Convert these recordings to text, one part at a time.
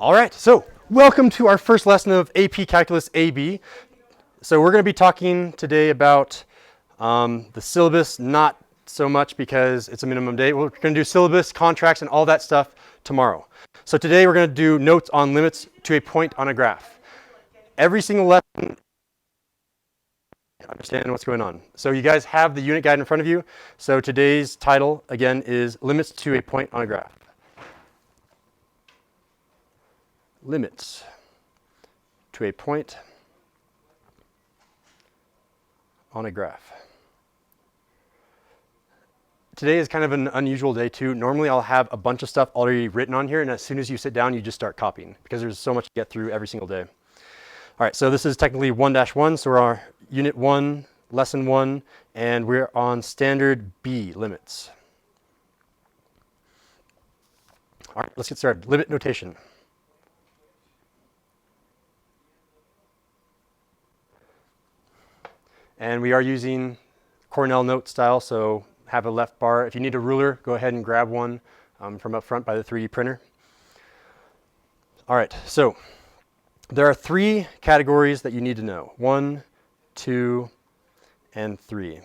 All right, so welcome to our first lesson of AP Calculus AB. So we're going to be talking today about the syllabus, not so much because it's a minimum day. We're going to do syllabus, contracts, and all that stuff tomorrow. So today we're going to do notes on limits to a point on a graph. Every single lesson, understand what's going on. So you guys have the unit guide in front of you. So today's title, again, is Limits to a Point on a Graph. Limits to a point on a graph. Today is kind of an unusual day too. Normally I'll have a bunch of stuff already written on here, and as soon as you sit down you just start copying because there's so much to get through every single day. All right, so this is technically 1-1, so we're on Unit 1, Lesson 1, and we're on Standard B, limits. All right, let's get started. Limit notation. And we are using Cornell note style, so have a left bar. If you need a ruler, go ahead and grab one from up front by the 3D printer. All right, so there are 3 categories that you need to know. 1, 2, and 3.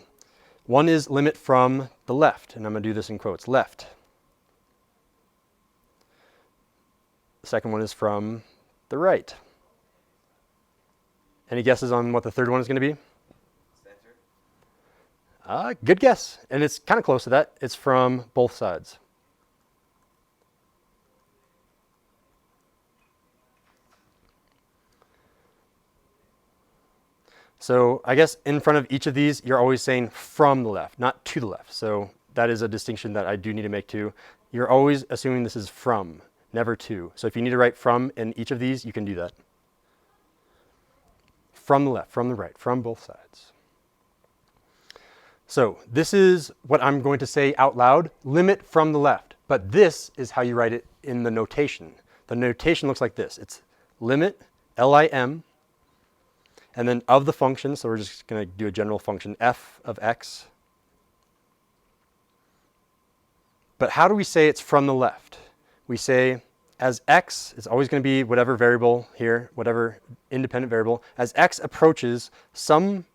1 is limit from the left, and I'm going to do this in quotes, left. The second one is from the right. Any guesses on what the third one is going to be? Good guess, and it's kind of close to that. It's from both sides. So I guess in front of each of these, you're always saying from the left, not to the left. So that is a distinction that I do need to make too. You're always assuming this is from, never to. So if you need to write from in each of these, you can do that. From the left, from the right, from both sides. So this is what I'm going to say out loud, limit from the left. But this is how you write it in the notation. The notation looks like this. It's limit, L-I-M, and then of the function, so we're just going to do a general function, f of x. But how do we say it's from the left? We say as x is always going to be whatever variable here, whatever independent variable, as x approaches some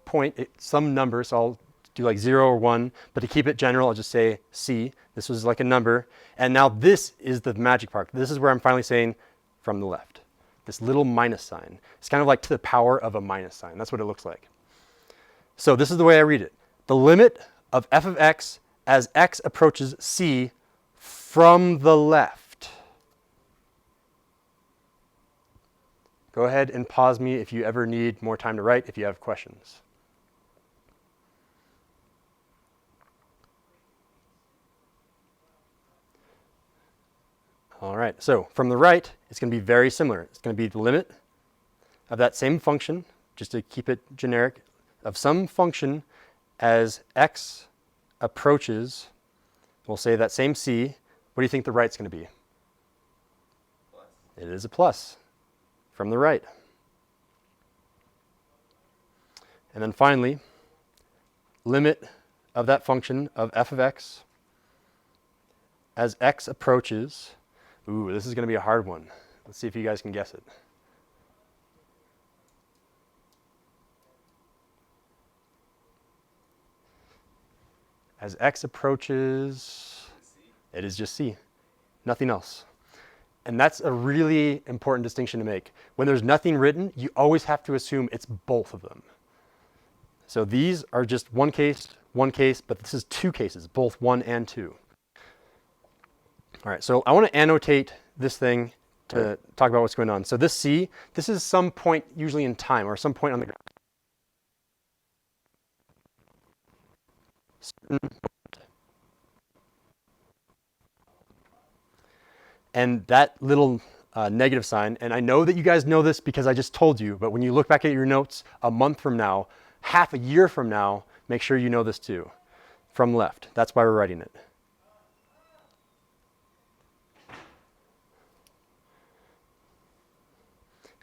point, some number, so I'll do like 0 or 1, but to keep it general, I'll just say c. This was like a number. And now this is the magic part. This is where I'm finally saying from the left. This little minus sign. It's kind of like to the power of a minus sign. That's what it looks like. So this is the way I read it. The limit of f of x as x approaches c from the left. Go ahead and pause me if you ever need more time to write, if you have questions. All right, so from the right, it's going to be very similar. It's going to be the limit of that same function, just to keep it generic, of some function as x approaches, we'll say that same c. What do you think the right's going to be? Plus. It is a plus from the right. And then finally, limit of that function of f of x as x approaches. Ooh, this is going to be a hard one. Let's see if you guys can guess it. As x approaches, it is just c, nothing else. And that's a really important distinction to make. When there's nothing written, you always have to assume it's both of them. So these are just one case, but this is 2 cases, both 1 and 2. All right, so I want to annotate this thing to talk about what's going on. So this c, this is some point usually in time or some point on the graph. And that little negative sign, and I know that you guys know this because I just told you, but when you look back at your notes a month from now, half a year from now, make sure you know this too. From left, that's why we're writing it.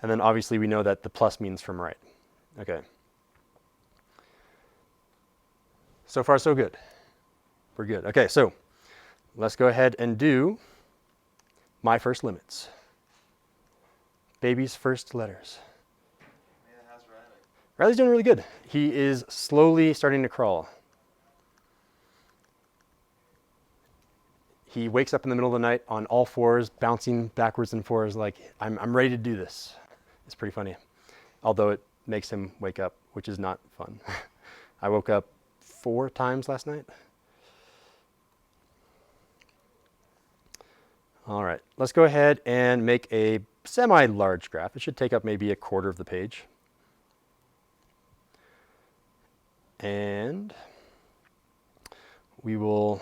And then obviously we know that the plus means from right. Okay. So far so good. We're good. Okay, so let's go ahead and do my first limits. baby's first letters. Yeah, how's Riley? Riley's doing really good. He is slowly starting to crawl. He wakes up in the middle of the night on all fours, bouncing backwards and forwards like, I'm ready to do this. It's pretty funny. Although it makes him wake up, which is not fun. I woke up 4 times last night. All right, let's go ahead and make a semi-large graph. It should take up maybe 1/4 of the page. And we will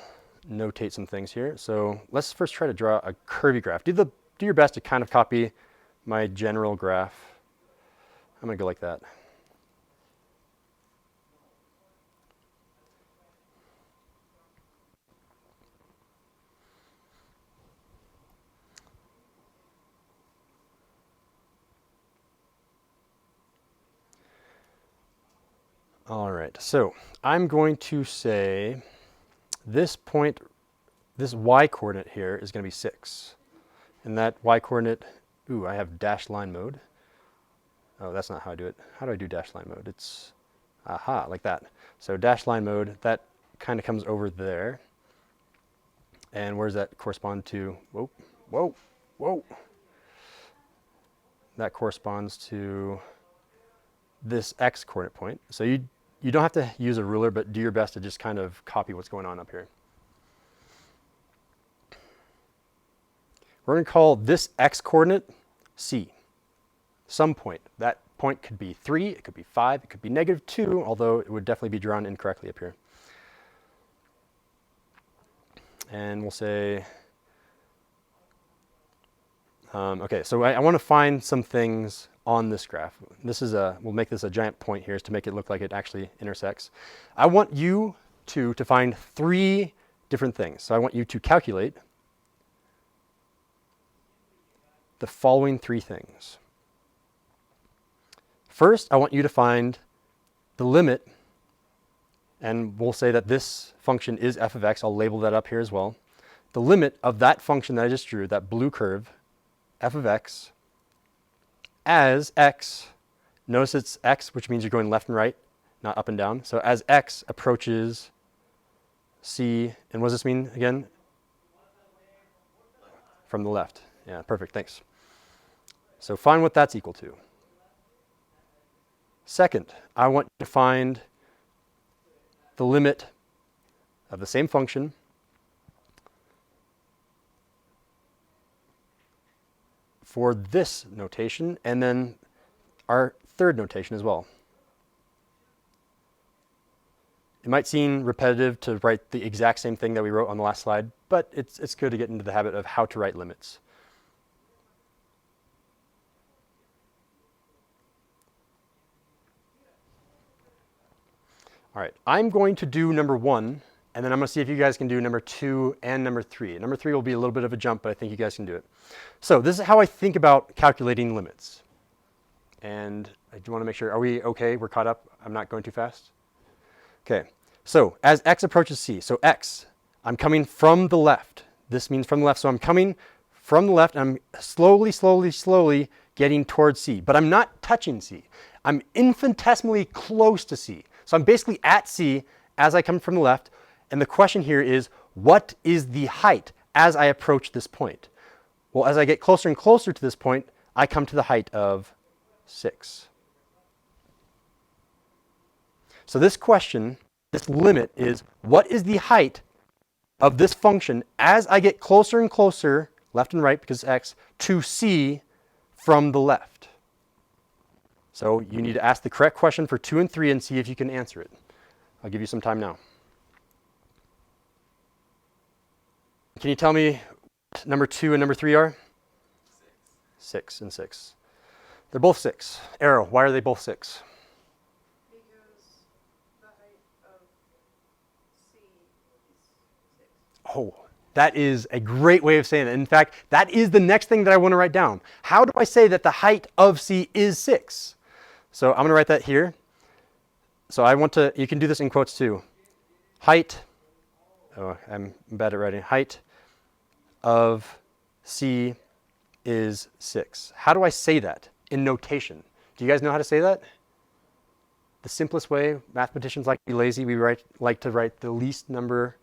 notate some things here. So let's first try to draw a curvy graph. Do your best to kind of copy my general graph. I'm going to go like that. All right, so I'm going to say this point, this y coordinate here is going to be 6. And that y coordinate, ooh, I have dashed line mode. Oh, that's not how I do it. How do I do dashed line mode? It's, aha, like that. So dashed line mode, that kind of comes over there. And where does that correspond to? Whoa, whoa, whoa. That corresponds to this x coordinate point. So you don't have to use a ruler, but do your best to just kind of copy what's going on up here. We're going to call this x coordinate C, some point. That point could be 3, it could be 5, it could be -2, although it would definitely be drawn incorrectly up here. And we'll say, okay, so I want to find some things on this graph. This is we'll make this a giant point here to make it look like it actually intersects. I want you to find 3 different things. So I want you to calculate the following 3 things. First, I want you to find the limit, and we'll say that this function is f of x. I'll label that up here as well. The limit of that function that I just drew, that blue curve, f of x, as x, notice it's x, which means you're going left and right, not up and down. So as x approaches c, and what does this mean again? From the left. Yeah, perfect, thanks. So find what that's equal to. Second, I want you to find the limit of the same function for this notation, and then our third notation as well. It might seem repetitive to write the exact same thing that we wrote on the last slide, but it's good to get into the habit of how to write limits. All right, I'm going to do number 1, and then I'm going to see if you guys can do number 2 and number 3. Number 3 will be a little bit of a jump, but I think you guys can do it. So this is how I think about calculating limits. And I do want to make sure, are we okay? We're caught up? I'm not going too fast? Okay, so as x approaches c, so x, I'm coming from the left. This means from the left, so I'm coming from the left, and I'm slowly getting towards c, but I'm not touching c. I'm infinitesimally close to c. So I'm basically at c as I come from the left, and the question here is, what is the height as I approach this point? Well, as I get closer and closer to this point, I come to the height of 6. So this question, this limit is, what is the height of this function as I get closer and closer, left and right because it's x, to c from the left? So you need to ask the correct question for 2 and 3 and see if you can answer it. I'll give you some time now. Can you tell me what number 2 and number 3 are? 6 and 6. They're both 6. Arrow, why are they both 6? Because the height of C is 6. Oh, that is a great way of saying it. In fact, that is the next thing that I want to write down. How do I say that the height of C is 6? So I'm going to write that here. So I want to, you can do this in quotes too. Height, oh, I'm bad at writing. Height of C is 6. How do I say that in notation? Do you guys know how to say that? The simplest way, mathematicians like to be lazy, we like to write the least number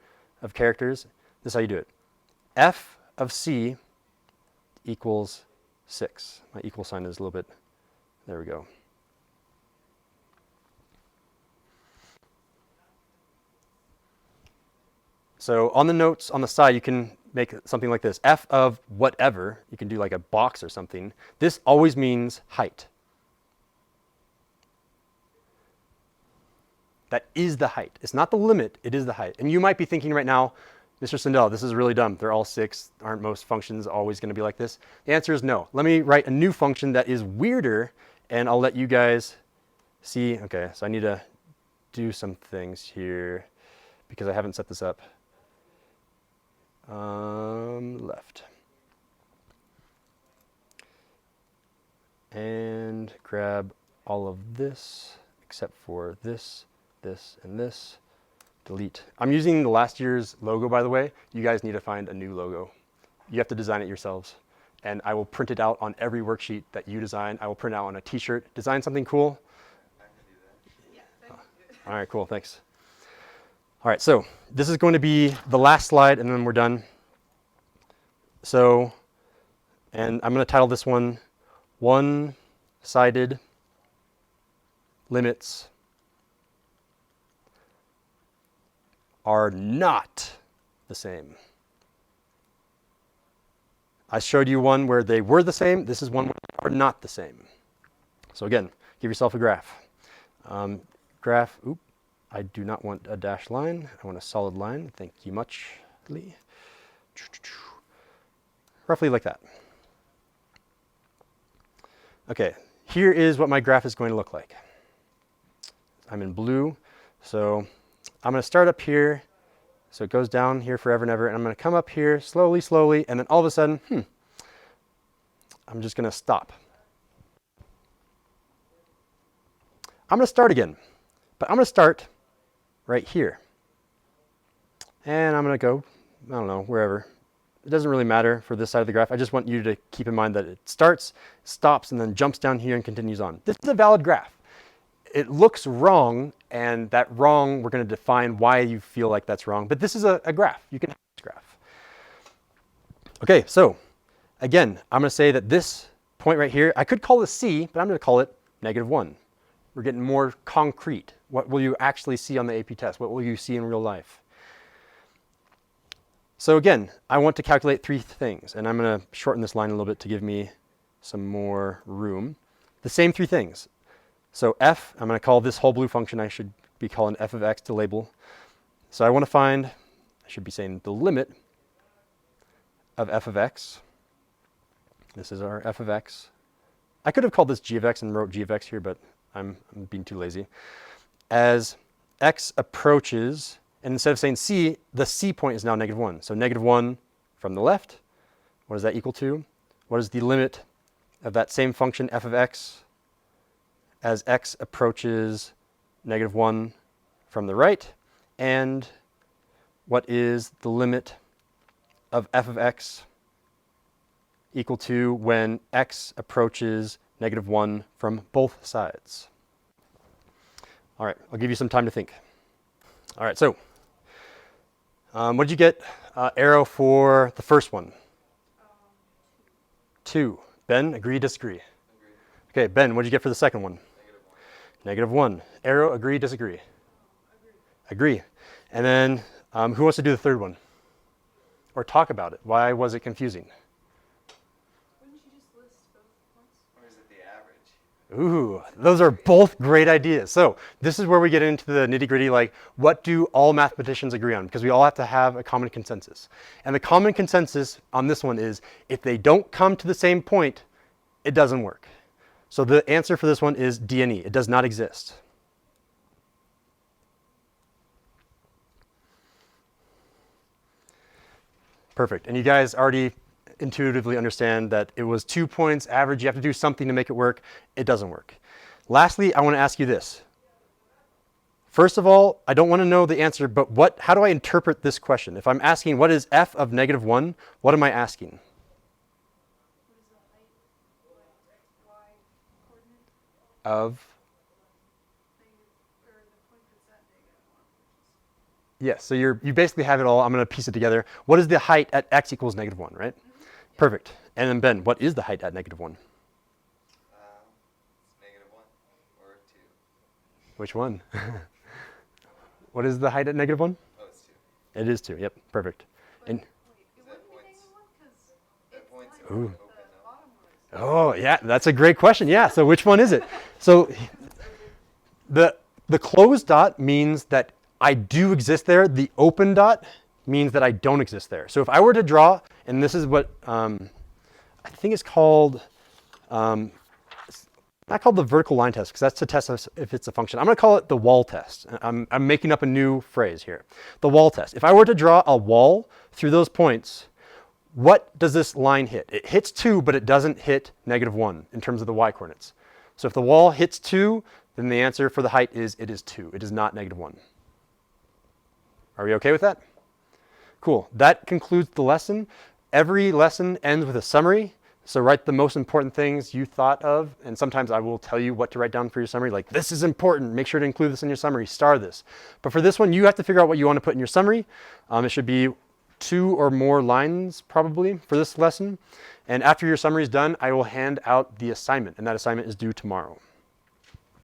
of characters. This is how you do it. F of C equals 6. My equal sign is a little bit, there we go. So on the notes on the side, you can make something like this. F of whatever, you can do like a box or something. This always means height. That is the height. It's not the limit, it is the height. And you might be thinking right now, Mr. Sindel, this is really dumb. They're all 6. Aren't most functions always going to be like this? The answer is no. Let me write a new function that is weirder, and I'll let you guys see. Okay, so I need to do some things here because I haven't set this up. Left. And grab all of this except for this, this, and this. Delete. I'm using the last year's logo, by the way. You guys need to find a new logo. You have to design it yourselves. And I will print it out on every worksheet that you design. I will print it out on a t-shirt. Design something cool. I can do that. Yeah, I can do it. All right, cool, thanks. All right, so this is going to be the last slide and then we're done. So, and I'm going to title this one, One-Sided Limits Are Not the Same. I showed you one where they were the same. This is one where they are not the same. So again, give yourself a graph. I do not want a dashed line. I want a solid line. Thank you much, Lee. Roughly like that. Okay, here is what my graph is going to look like. I'm in blue, so I'm going to start up here. So it goes down here forever and ever, and I'm going to come up here slowly, slowly, and then all of a sudden, I'm just going to stop. I'm going to start again, but I'm going to start right here. And I'm going to go, I don't know, wherever. It doesn't really matter for this side of the graph. I just want you to keep in mind that it starts, stops, and then jumps down here and continues on. This is a valid graph. It looks wrong, and that wrong, we're going to define why you feel like that's wrong. But this is a graph. You can have this graph. Okay, so again, I'm going to say that this point right here, I could call this C, but I'm going to call it -1. We're getting more concrete. What will you actually see on the AP test? What will you see in real life? So again, I want to calculate 3 things, and I'm going to shorten this line a little bit to give me some more room. The same 3 things. So f, I'm going to call this whole blue function, I should be calling f of x to label. So I want to find, I should be saying the limit of f of x. This is our f of x. I could have called this g of x and wrote g of x here, but I'm being too lazy. As x approaches, and instead of saying c, the c point is now -1. So -1 from the left, what does that equal to? What is the limit of that same function f of x as x approaches -1 from the right? And what is the limit of f of x equal to when x approaches -1 from both sides? All right, I'll give you some time to think. All right, so what did you get? Arrow for the first one? 2. Ben, agree, disagree? Agree. Okay, Ben, what did you get for the second one? -1. -1. Arrow, agree, disagree? Agree. And then who wants to do the third one? Or talk about it? Why was it confusing? Wouldn't you just list both points? Or is it the average? Ooh, those are both great ideas. So this is where we get into the nitty-gritty, like what do all mathematicians agree on? Because we all have to have a common consensus. And the common consensus on this one is if they don't come to the same point, it doesn't work. So the answer for this one is D and E. It does not exist. Perfect. And you guys already intuitively understand that it was 2 points average. You have to do something to make it work. It doesn't work. Lastly, I want to ask you this. First of all, I don't want to know the answer, but how do I interpret this question? If I'm asking what is f of -1, what am I asking? What is of, Negative, or the point that's at -1, which is. yes, so you basically have it all. I'm going to piece it together. What is the height at x equals -1, right? Perfect. And then Ben, what is the height at -1? It's -1 or 2. Which one? What is the height at -1? Oh, it's 2. It is 2, yep, perfect. But And wait, it That wouldn't be point's- -1 because that it's point's like Ooh. the bottom one is. Oh, yeah, that's a great question. Yeah, so which one is it? So the closed dot means that I do exist there. The open dot means that I don't exist there. So if I were to draw, and this is what I think it's called, it's not called the vertical line test because that's to test if it's a function. I'm going to call it the wall test. I'm making up a new phrase here. The wall test. If I were to draw a wall through those points, what does this line hit? It hits 2, but it doesn't hit -1 in terms of the y coordinates. So if the wall hits 2, then the answer for the height is it is 2. It is not -1. Are we okay with that? Cool. That concludes the lesson. Every lesson ends with a summary. So write the most important things you thought of. And sometimes I will tell you what to write down for your summary. Like, this is important. Make sure to include this in your summary. Star this. But for this one, you have to figure out what you want to put in your summary. It should be 2 or more lines probably for this lesson. And after your summary is done, I will hand out the assignment. And that assignment is due tomorrow.